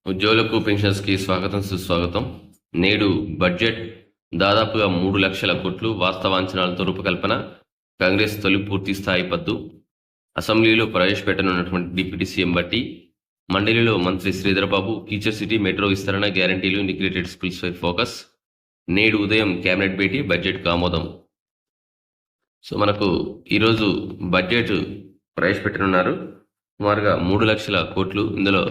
ఉద్యోగులకు పెన్షన్స్కి స్వాగతం సుస్వాగతం. నేడు బడ్జెట్ దాదాపుగా 3,00,000 కోట్లు వాస్తవాంచనాలతో రూపకల్పన. కాంగ్రెస్ తొలి పూర్తి స్థాయి పద్దు. అసెంబ్లీలో ప్రవేశపెట్టనున్నటువంటి డిప్యూటీ సీఎం బట్టి. మండలిలో మంత్రి శ్రీధరబాబు. ఫ్యూచర్ సిటీ మెట్రో విస్తరణ గ్యారంటీలు ఇంటిగ్రేటెడ్ స్కూల్స్ పై ఫోకస్. నేడు ఉదయం కేబినెట్ భేటీ, బడ్జెట్కు ఆమోదం. సో మనకు ఈరోజు బడ్జెట్ ప్రవేశపెట్టనున్నారు. సుమారుగా 3,00,000 కోట్లు. ఇందులో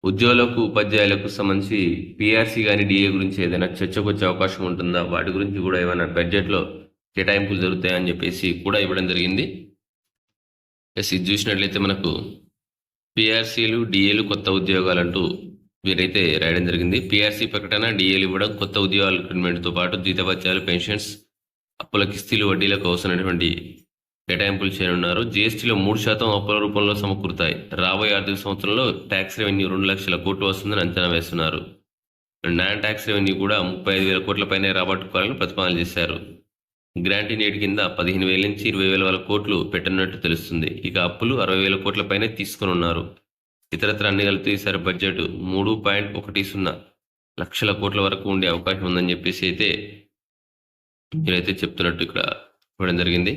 ఉద్యోగులకు ఉపాధ్యాయులకు సంబంధించి పిఆర్సీ కానీ డిఏ గురించి ఏదైనా చర్చకు వచ్చే అవకాశం ఉంటుందా, వాటి గురించి కూడా ఏమైనా బడ్జెట్లో కేటాయింపులు జరుగుతాయని చెప్పేసి కూడా ఇవ్వడం జరిగింది. ఎస్, ఇది చూసినట్లయితే మనకు పిఆర్సీలు డిఏలు కొత్త ఉద్యోగాలంటూ వీరైతే రాయడం జరిగింది. పిఆర్సీ ప్రకటన, డిఏలు ఇవ్వడం, కొత్త ఉద్యోగాల రిక్రూట్మెంట్తో పాటు జీతభత్యాలు, పెన్షన్స్, అప్పుల కిస్తీలు, వడ్డీలకు అవసరమైనటువంటి కేటాయింపులు చేయనున్నారు. జీఎస్టీలో 3% అప్పుల రూపంలో సమకూరుతాయి. రాబోయే ఆర్థిక సంవత్సరంలో ట్యాక్స్ రెవెన్యూ 2,00,000 కోట్లు వస్తుందని అంచనా వేస్తున్నారు. నాన్ ట్యాక్స్ రెవెన్యూ కూడా 35,000 కోట్ల పైనే రాబట్టుకోవాలని ప్రతిపాదన చేశారు. గ్రాంట్ ఇన్ ఎయిడ్ కింద 15,000 నుంచి 20,000 కోట్లు పెట్టనున్నట్టు తెలుస్తుంది. ఇక అప్పులు 60,000 కోట్ల పైనే తీసుకున్నారు. ఇతరత్ర అన్ని కలిపి ఈసారి బడ్జెట్ 3.10 లక్షల కోట్ల వరకు ఉండే అవకాశం ఉందని చెప్పేసి అయితే మీరైతే చెప్తున్నట్టు ఇక్కడ ఇవ్వడం జరిగింది.